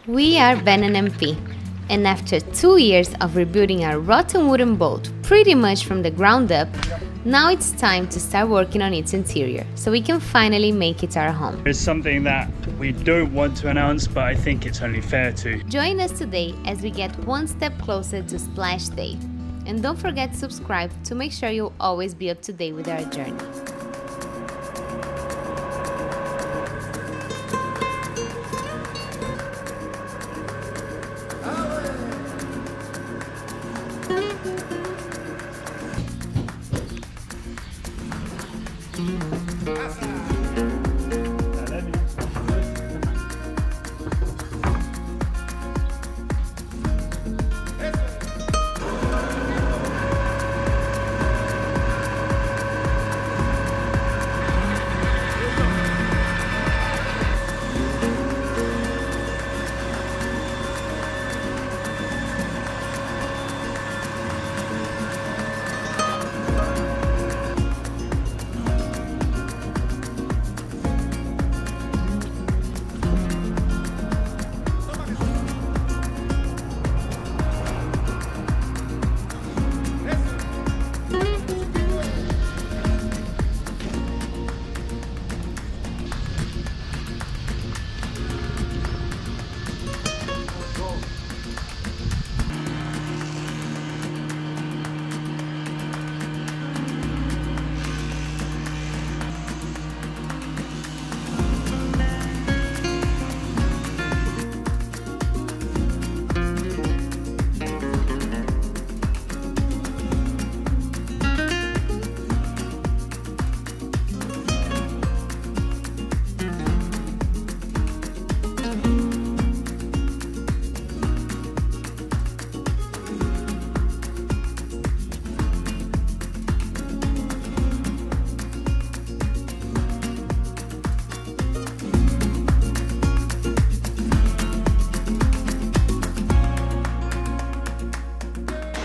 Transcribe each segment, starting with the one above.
We are Ben and MP, and after 2 years of rebuilding our rotten wooden boat pretty much from the ground up, now it's time to start working on its interior, so we can finally make it our home. There's something that we don't want to announce, but I think it's only fair to. Join us today as we get one step closer to Splash Day. And don't forget to subscribe to make sure you'll always be up to date with our journey.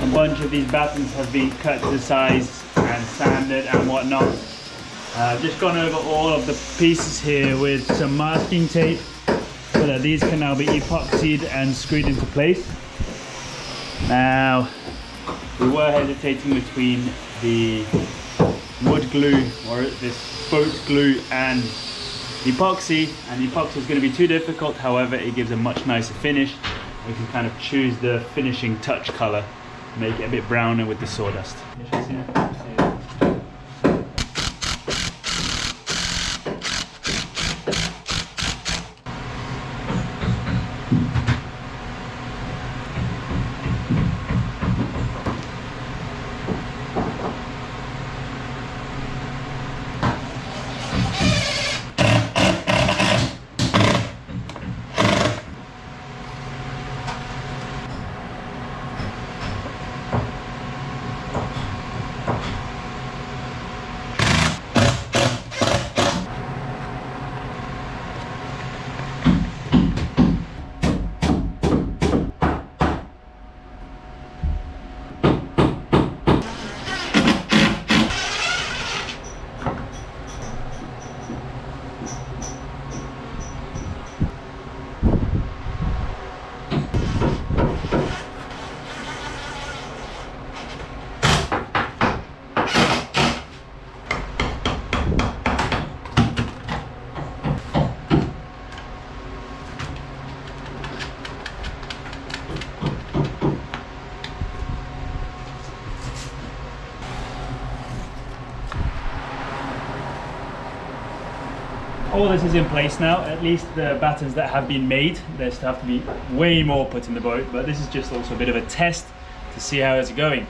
A bunch of these battens have been cut to size and sanded and whatnot. I've just gone over all of the pieces here with some masking tape so that these can now be epoxied and screwed into place. Now, we were hesitating between the wood glue or this boat glue and epoxy, and the epoxy is going to be too difficult. However, it gives a much nicer finish. We can kind of choose the finishing touch color, make it a bit browner with the sawdust. All this is in place now, at least the battens that have been made. There still have to be way more put in the boat, but this is just also a bit of a test to see how it's going.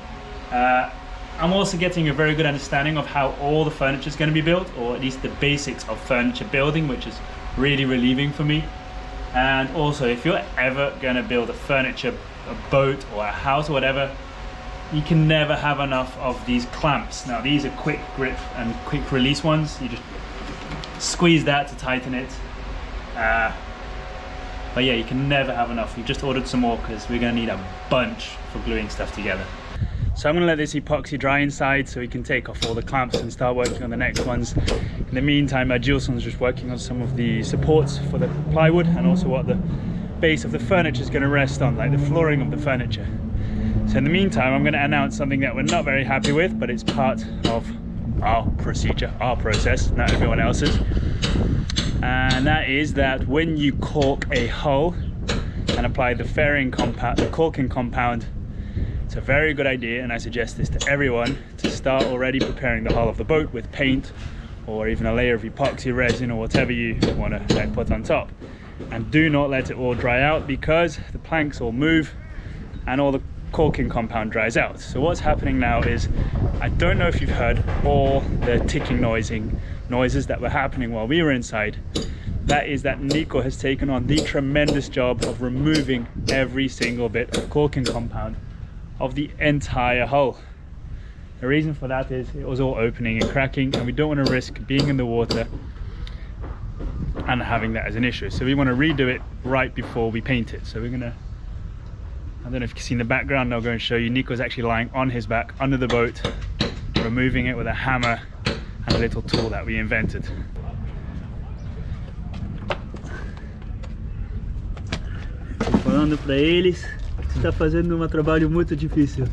I'm also getting a very good understanding of how all the furniture is going to be built, or at least the basics of furniture building, which is really relieving for me. And also, if you're ever going to build a boat or a house or whatever, you can never have enough of these clamps. Now these are quick grip and quick release ones. You just squeeze that to tighten it. But yeah, you can never have enough. We've just ordered some more because we're going to need a bunch for gluing stuff together. So I'm going to let this epoxy dry inside so we can take off all the clamps and start working on the next ones. In the meantime, Gilson's just working on some of the supports for the plywood and also what the base of the furniture is going to rest on, like the flooring of the furniture. So in the meantime, I'm going to announce something that we're not very happy with, but it's part of our procedure, our process, not everyone else's. And that is that when you cork a hull and apply the fairing compound, the corking compound, it's a very good idea, and I suggest this to everyone, to start already preparing the hull of the boat with paint or even a layer of epoxy resin or whatever you want to put on top. And do not let it all dry out, because the planks all move and all the corking compound dries out. So what's happening now is, I don't know if you've heard all the ticking noises that were happening while we were inside. That is that Nico has taken on the tremendous job of removing every single bit of corking compound of the entire hull. The reason for that is it was all opening and cracking, and we don't want to risk being in the water and having that as an issue. So we want to redo it right before we paint it. So we're gonna, I don't know if you can see in the background, I'll go and show you. Nico's actually lying on his back under the boat, removing it with a hammer and a little tool that we invented. Falando para eles, você está fazendo um trabalho muito difícil.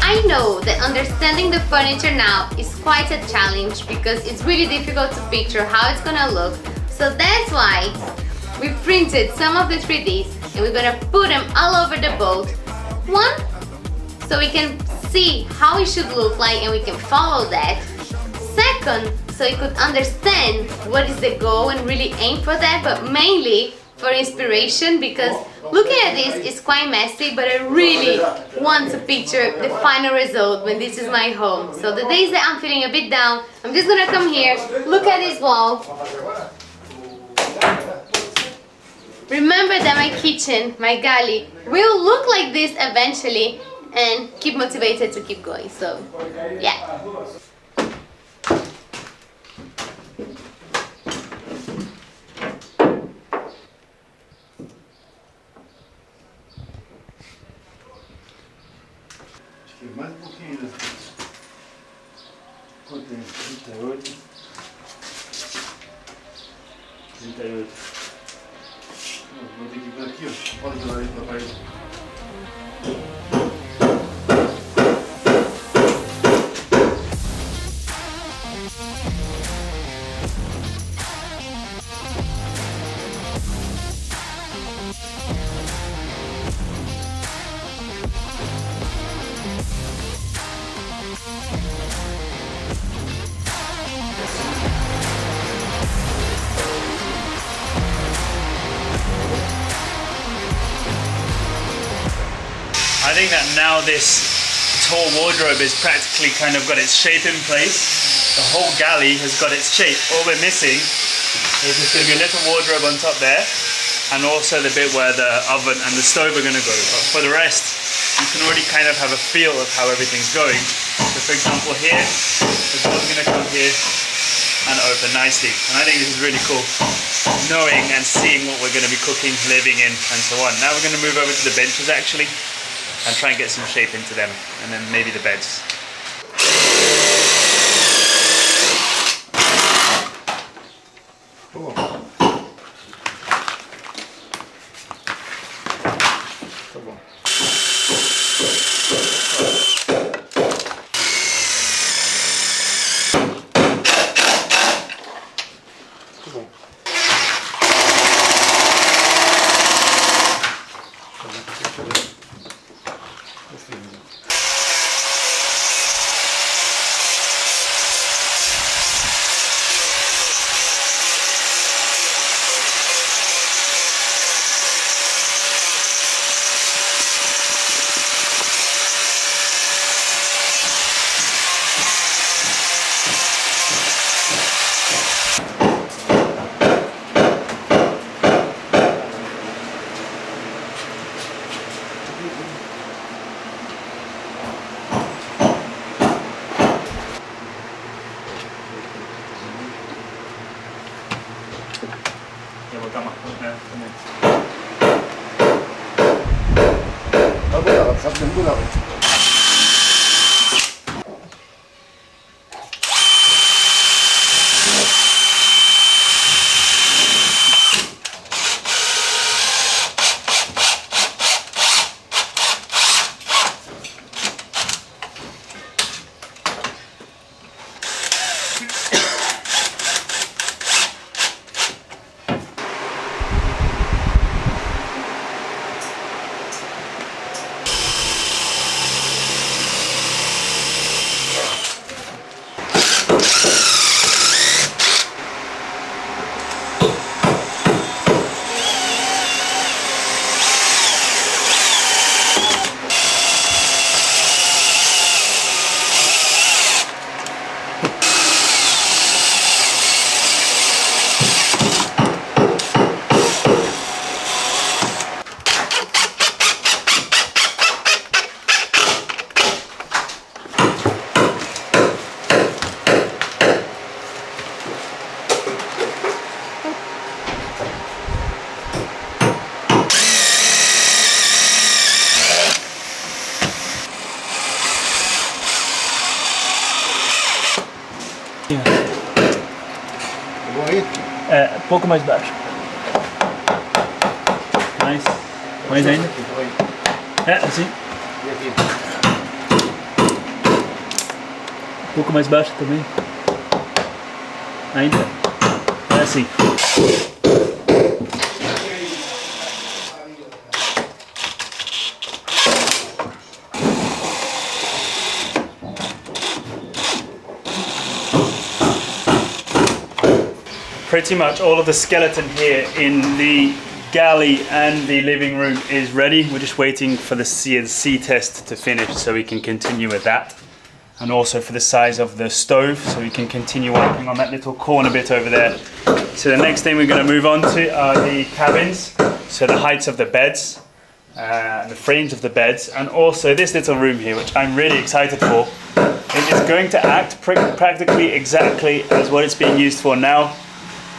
I know that understanding the furniture now is quite a challenge, because it's really difficult to picture how it's gonna look. So that's why we printed some of the 3Ds and we're gonna put them all over the boat. One, so we can see how it should look like and we can follow that. Second, so you could understand what is the goal and really aim for that, but mainly for inspiration, because looking at this is quite messy, but I really want to picture the final result when this is my home. So the days that I'm feeling a bit down, I'm just gonna come here, look at this wall. Remember that my kitchen, my galley, will look like this eventually, and keep motivated to keep going. So yeah. Mais um pouquinho, né? Quanto tempo? 38. 38. Vou ter que ir por aqui, ó. Pode jogar aí pra parede. think that now this tall wardrobe is practically kind of got its shape in place. The whole galley has got its shape. All we're missing is just going to be a little wardrobe on top there, and also the bit where the oven and the stove are going to go. But for the rest, you can already kind of have a feel of how everything's going. So for example here, the door's going to come here and open nicely. And I think this is really cool, knowing and seeing what we're going to be cooking, living in, and so on. Now we're going to move over to the benches actually, and try and get some shape into them, and then maybe the beds. Come on. Come on. Pouco mais baixo. Mais ainda. Assim. Pouco mais baixo também. Ainda. Assim. Pretty much all of the skeleton here in the galley and the living room is ready. We're just waiting for the CNC test to finish so we can continue with that. And also for the size of the stove so we can continue working on that little corner bit over there. So the next thing we're going to move on to are the cabins. So the heights of the beds, the frames of the beds, and also this little room here, which I'm really excited for. It is going to act practically exactly as what it's being used for now,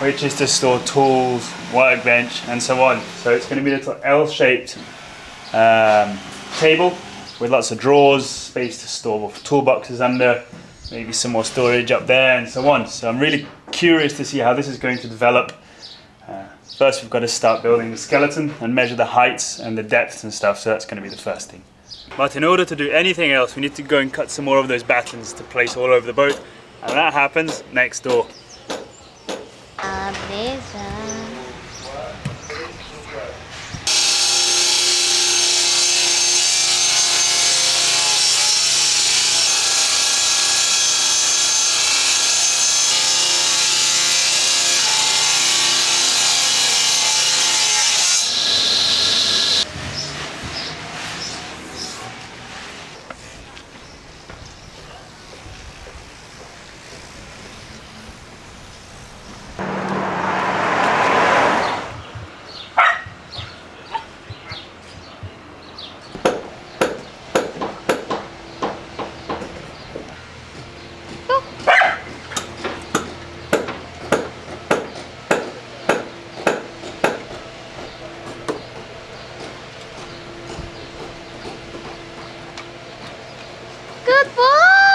which is to store tools, workbench, and so on. So it's going to be a little L-shaped table with lots of drawers, space to store toolboxes under, maybe some more storage up there, and so on. So I'm really curious to see how this is going to develop. First, we've got to start building the skeleton and measure the heights and the depths and stuff, so that's going to be the first thing. But in order to do anything else, we need to go and cut some more of those battens to place all over the boat, and that happens next door.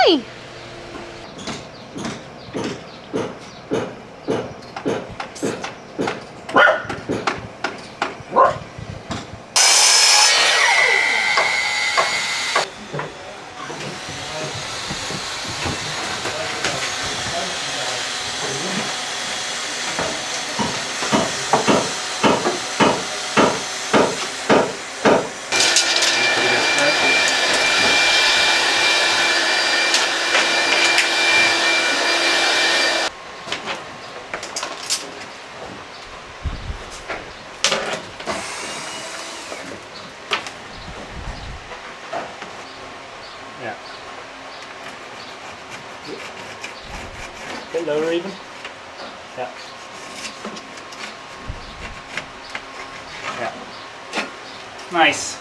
Hi! Yeah. Bit lower even. Yeah. Yeah. Nice.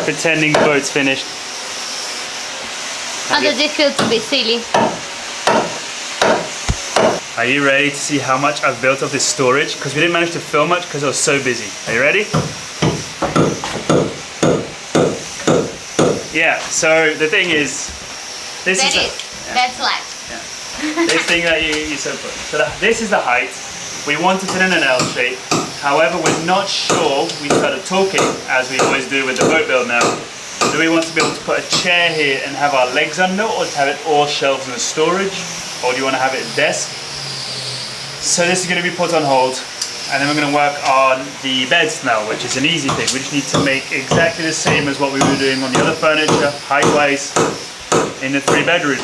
Pretending the boat's finished. How does it feel to be silly? Are you ready to see how much I've built of this storage? Because we didn't manage to film much because I was so busy. Are you ready? Yeah, so the thing is, this That's life. Yeah. This thing that you so put. So this is the height. We wanted it in an L shape. However, we're not sure. We started talking, as we always do with the boat build now. Do we want to be able to put a chair here and have our legs under, or to have it all shelves and storage? Or do you want to have it a desk? So this is going to be put on hold. And then we're going to work on the beds now, which is an easy thing. We just need to make exactly the same as what we were doing on the other furniture, height-wise, in the 3-bedroom.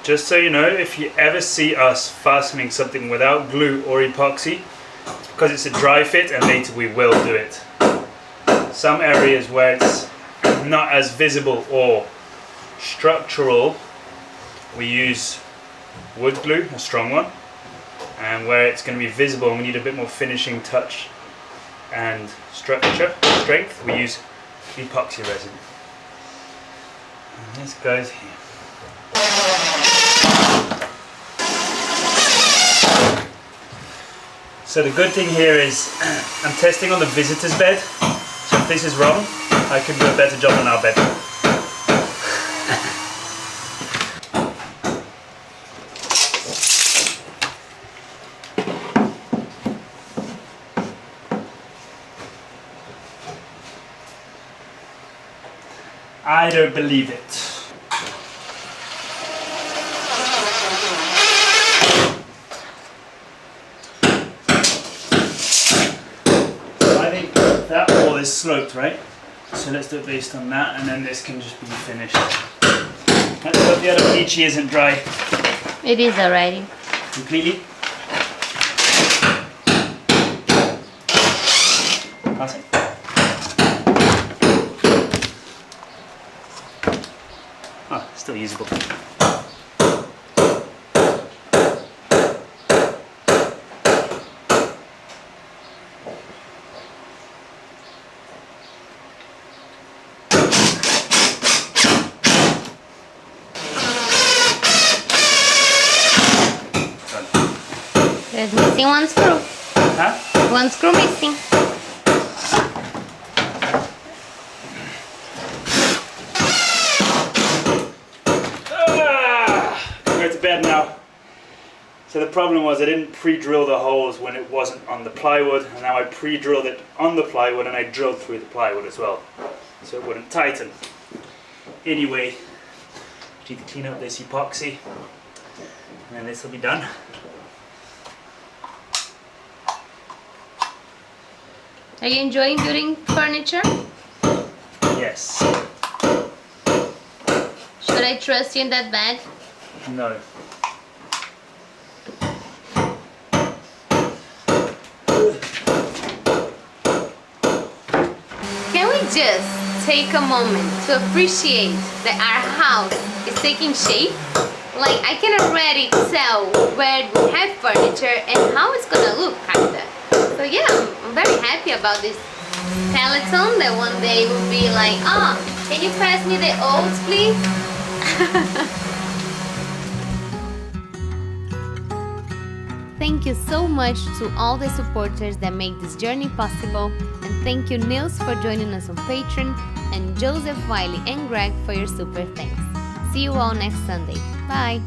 Just so you know, if you ever see us fastening something without glue or epoxy, it's because it's a dry fit, and later we will do it. Some areas where it's not as visible or structural, we use wood glue, a strong one, and where it's going to be visible and we need a bit more finishing touch and strength, we use epoxy resin. And this goes here. So the good thing here is I'm testing on the visitor's bed, so if this is wrong, I can do a better job on our bed. I don't believe it. That wall is sloped, right? So let's do it based on that, and then this can just be finished. Let's hope the other peachy isn't dry. It is already. Completely. Pass it. Oh, still usable. There's missing one screw. Huh? One screw missing. Go to bed now. So the problem was I didn't pre-drill the holes when it wasn't on the plywood, and now I pre-drilled it on the plywood, and I drilled through the plywood as well, so it wouldn't tighten. Anyway, Need to clean up this epoxy, and then this will be done. Are you enjoying building furniture? Yes. Should I trust you in that bag? No. Can we just take a moment to appreciate that our house is taking shape? Like, I can already tell where we have furniture and how it's gonna look, kinda. So yeah, I'm very happy about this skeleton that one day will be like, oh, can you pass me the oats, please? Thank you so much to all the supporters that make this journey possible, and thank you Nils for joining us on Patreon, and Joseph, Wiley and Greg for your super thanks. See you all next Sunday. Bye!